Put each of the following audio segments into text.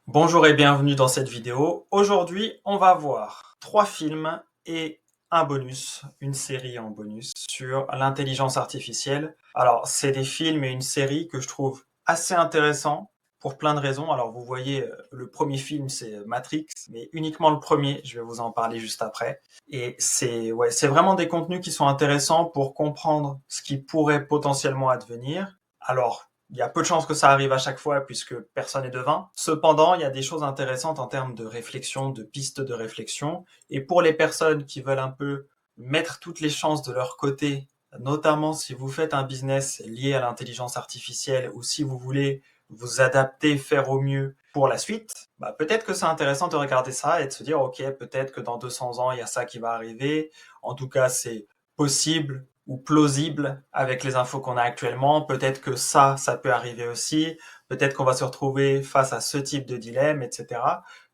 Bonjour et bienvenue dans cette vidéo. Aujourd'hui, on va voir 3 films et un bonus, une série en bonus sur l'intelligence artificielle. Alors, c'est des films et une série que je trouve assez intéressants pour plein de raisons. Alors, vous voyez, le premier film, c'est Matrix, mais uniquement le premier, je vais vous en parler juste après. Et c'est vraiment des contenus qui sont intéressants pour comprendre ce qui pourrait potentiellement advenir. Alors, il y a peu de chances que ça arrive à chaque fois puisque personne n'est devin. Cependant, il y a des choses intéressantes en termes de réflexion, de pistes de réflexion. Et pour les personnes qui veulent un peu mettre toutes les chances de leur côté, notamment si vous faites un business lié à l'intelligence artificielle ou si vous voulez vous adapter, faire au mieux pour la suite, peut-être que c'est intéressant de regarder ça et de se dire, ok, peut-être que dans 200 ans, il y a ça qui va arriver. En tout cas, c'est possible ou plausible avec les infos qu'on a actuellement. Peut-être que ça peut arriver aussi. Peut-être qu'on va se retrouver face à ce type de dilemme, etc.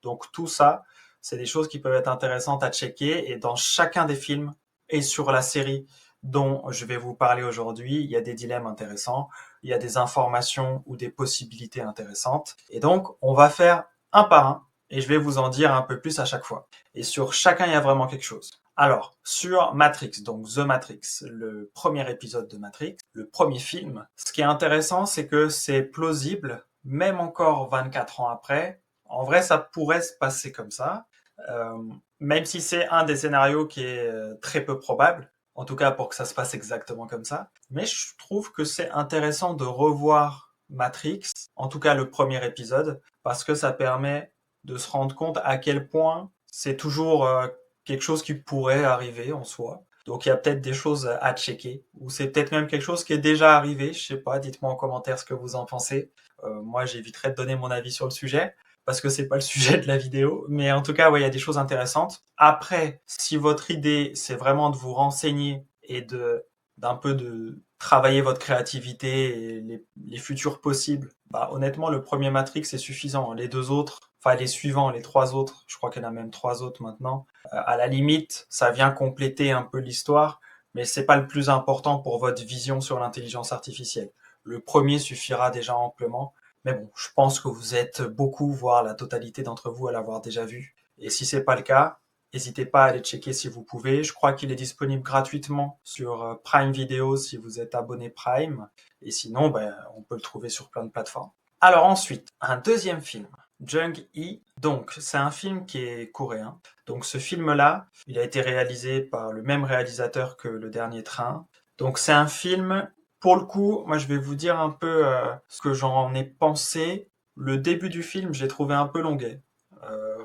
Donc tout ça, c'est des choses qui peuvent être intéressantes à checker. Et dans chacun des films et sur la série dont je vais vous parler aujourd'hui, il y a des dilemmes intéressants, il y a des informations ou des possibilités intéressantes. Et donc, on va faire un par un et je vais vous en dire un peu plus à chaque fois. Et sur chacun, il y a vraiment quelque chose. Alors, sur Matrix, donc The Matrix, le premier épisode de Matrix, le premier film, ce qui est intéressant, c'est que c'est plausible, même encore 24 ans après. En vrai, ça pourrait se passer comme ça, euh, même si c'est un des scénarios qui est très peu probable, en tout cas pour que ça se passe exactement comme ça. Mais je trouve que c'est intéressant de revoir Matrix, en tout cas le premier épisode, parce que ça permet de se rendre compte à quel point c'est toujours quelque chose qui pourrait arriver en soi. Donc il y a peut-être des choses à checker, ou c'est peut-être même quelque chose qui est déjà arrivé, je sais pas, dites-moi en commentaire ce que vous en pensez. Moi j'éviterai de donner mon avis sur le sujet, parce que c'est pas le sujet de la vidéo, mais en tout cas, ouais, il y a des choses intéressantes. Après, si votre idée, c'est vraiment de vous renseigner et d'un peu de travailler votre créativité et les futurs possibles, honnêtement, le premier Matrix est suffisant. Les deux autres, enfin les suivants, les trois autres, je crois qu'il y en a même trois autres maintenant. À la limite, ça vient compléter un peu l'histoire, mais c'est pas le plus important pour votre vision sur l'intelligence artificielle. Le premier suffira déjà amplement. Mais bon, je pense que vous êtes beaucoup, voire la totalité d'entre vous à l'avoir déjà vu. Et si c'est pas le cas, n'hésitez pas à aller checker si vous pouvez. Je crois qu'il est disponible gratuitement sur Prime Video si vous êtes abonné Prime. Et sinon, on peut le trouver sur plein de plateformes. Alors ensuite, un deuxième film, Jung-Hee. Donc, c'est un film qui est coréen. Donc, ce film-là, il a été réalisé par le même réalisateur que Le Dernier Train. Donc, c'est un film, pour le coup, moi je vais vous dire un peu ce que j'en ai pensé. Le début du film, j'ai trouvé un peu longuet.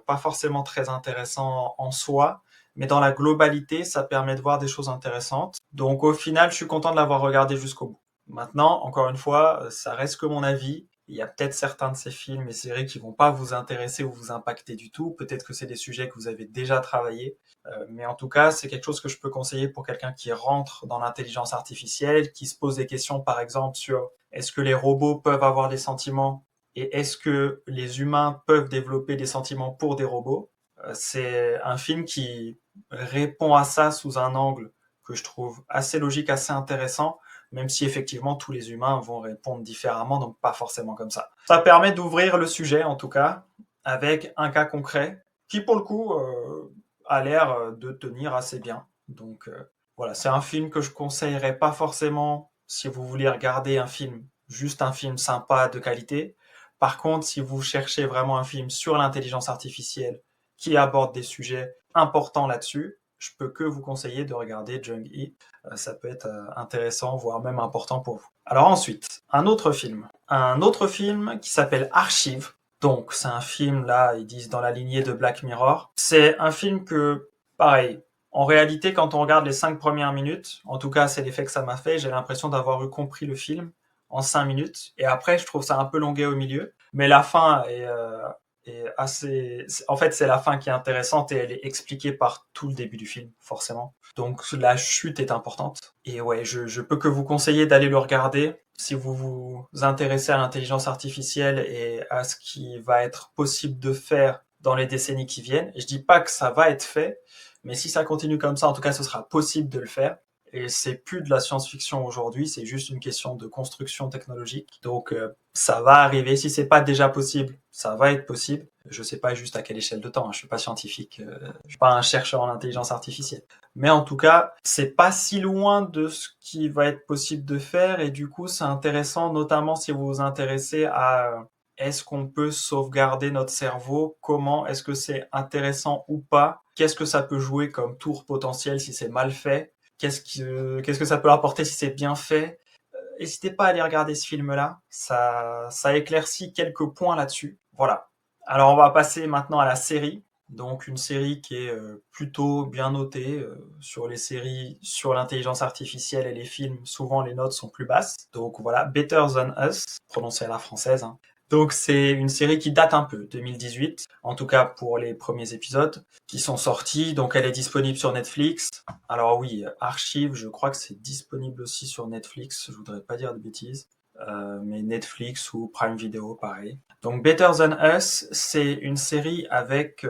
Pas forcément très intéressant en soi, mais dans la globalité, ça permet de voir des choses intéressantes. Donc au final, je suis content de l'avoir regardé jusqu'au bout. Maintenant, encore une fois, ça reste que mon avis. Il y a peut-être certains de ces films et séries qui vont pas vous intéresser ou vous impacter du tout. Peut-être que c'est des sujets que vous avez déjà travaillé. Mais en tout cas, c'est quelque chose que je peux conseiller pour quelqu'un qui rentre dans l'intelligence artificielle, qui se pose des questions, par exemple, sur est-ce que les robots peuvent avoir des sentiments et est-ce que les humains peuvent développer des sentiments pour des robots. C'est un film qui répond à ça sous un angle que je trouve assez logique, assez intéressant, même si effectivement tous les humains vont répondre différemment, donc pas forcément comme ça. Ça permet d'ouvrir le sujet, en tout cas, avec un cas concret qui, pour le coup, a l'air de tenir assez bien. Donc voilà, c'est un film que je conseillerais pas forcément si vous voulez regarder un film, juste un film sympa de qualité. Par contre, si vous cherchez vraiment un film sur l'intelligence artificielle qui aborde des sujets importants là-dessus, je peux que vous conseiller de regarder Jung-Hee. Ça peut être intéressant, voire même important pour vous. Alors ensuite, un autre film. Un autre film qui s'appelle Archive. Donc, c'est un film, là, ils disent dans la lignée de Black Mirror. C'est un film que, pareil, en réalité, quand on regarde les 5 premières minutes, en tout cas, c'est l'effet que ça m'a fait, j'ai l'impression d'avoir eu compris le film en 5 minutes. Et après, je trouve ça un peu longué au milieu. Mais la fin est assez... En fait, c'est la fin qui est intéressante et elle est expliquée par tout le début du film, forcément. Donc la chute est importante. Et ouais, je peux que vous conseiller d'aller le regarder si vous vous intéressez à l'intelligence artificielle et à ce qui va être possible de faire dans les décennies qui viennent. Je dis pas que ça va être fait, mais si ça continue comme ça, en tout cas, ce sera possible de le faire. Et c'est plus de la science-fiction aujourd'hui, c'est juste une question de construction technologique. Donc ça va arriver. Si c'est pas déjà possible, ça va être possible. Je sais pas juste à quelle échelle de temps. Je suis pas scientifique, je suis pas un chercheur en intelligence artificielle. Mais en tout cas, c'est pas si loin de ce qui va être possible de faire. Et du coup, c'est intéressant, notamment si vous vous intéressez à est-ce qu'on peut sauvegarder notre cerveau? Comment? Est-ce que c'est intéressant ou pas? Qu'est-ce que ça peut jouer comme tour potentiel si c'est mal fait? Qu'est-ce que ça peut apporter si c'est bien fait? N'hésitez pas à aller regarder ce film-là. Ça éclaircit quelques points là-dessus. Voilà. Alors, on va passer maintenant à la série. Donc, une série qui est plutôt bien notée. Sur les séries sur l'intelligence artificielle et les films, souvent les notes sont plus basses. Donc voilà, Better Than Us, prononcé à la française, hein. Donc c'est une série qui date un peu, 2018, en tout cas pour les premiers épisodes qui sont sortis. Donc elle est disponible sur Netflix. Alors oui, Archive, je crois que c'est disponible aussi sur Netflix, je voudrais pas dire de bêtises. Mais Netflix ou Prime Video, pareil. Donc Better Than Us, c'est une série avec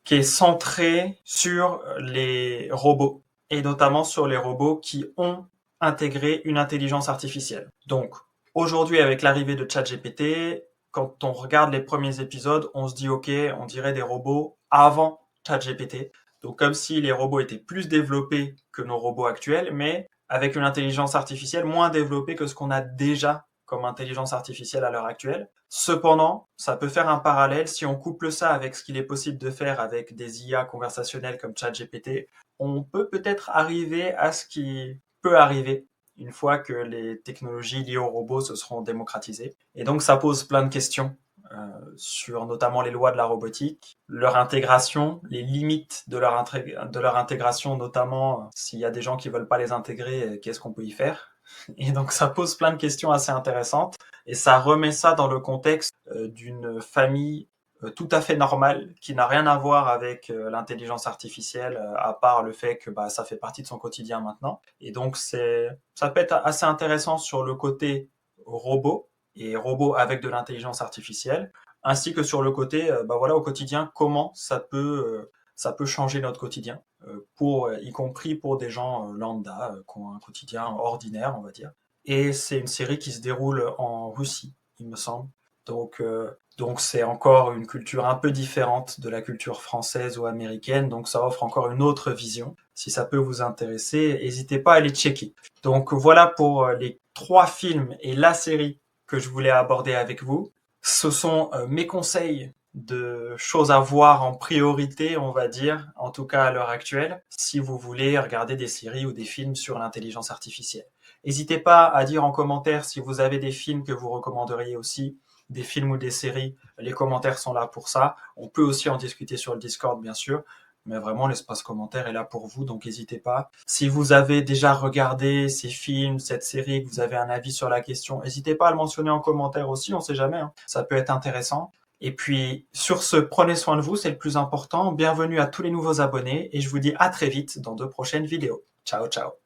qui est centrée sur les robots et notamment sur les robots qui ont intégré une intelligence artificielle. Donc aujourd'hui, avec l'arrivée de ChatGPT, quand on regarde les premiers épisodes, on se dit ok, on dirait des robots avant ChatGPT. Donc comme si les robots étaient plus développés que nos robots actuels, mais avec une intelligence artificielle moins développée que ce qu'on a déjà comme intelligence artificielle à l'heure actuelle. Cependant, ça peut faire un parallèle si on couple ça avec ce qu'il est possible de faire avec des IA conversationnelles comme ChatGPT. On peut peut-être arriver à ce qui peut arriver une fois que les technologies liées aux robots se seront démocratisées. Et donc ça pose plein de questions sur notamment les lois de la robotique, leur intégration, les limites de leur intégration, notamment s'il y a des gens qui veulent pas les intégrer, qu'est-ce qu'on peut y faire? Et donc ça pose plein de questions assez intéressantes et ça remet ça dans le contexte d'une famille tout à fait normale qui n'a rien à voir avec l'intelligence artificielle à part le fait que bah, ça fait partie de son quotidien maintenant. Et donc ça peut être assez intéressant sur le côté robot et robot avec de l'intelligence artificielle, ainsi que sur le côté bah voilà au quotidien comment ça peut changer notre quotidien, pour, y compris pour des gens lambda qui ont un quotidien ordinaire, on va dire. Et c'est une série qui se déroule en Russie, il me semble. Donc c'est encore une culture un peu différente de la culture française ou américaine, donc ça offre encore une autre vision. Si ça peut vous intéresser, n'hésitez pas à les checker. Donc voilà pour les 3 films et la série que je voulais aborder avec vous. Ce sont mes conseils de choses à voir en priorité, on va dire, en tout cas à l'heure actuelle, si vous voulez regarder des séries ou des films sur l'intelligence artificielle. N'hésitez pas à dire en commentaire si vous avez des films que vous recommanderiez aussi, des films ou des séries. Les commentaires sont là pour ça. On peut aussi en discuter sur le Discord, bien sûr. Mais vraiment, l'espace commentaire est là pour vous, donc n'hésitez pas. Si vous avez déjà regardé ces films, cette série, que vous avez un avis sur la question, n'hésitez pas à le mentionner en commentaire aussi, on sait jamais, hein. Ça peut être intéressant. Et puis, sur ce, prenez soin de vous, c'est le plus important. Bienvenue à tous les nouveaux abonnés et je vous dis à très vite dans de prochaines vidéos. Ciao, ciao.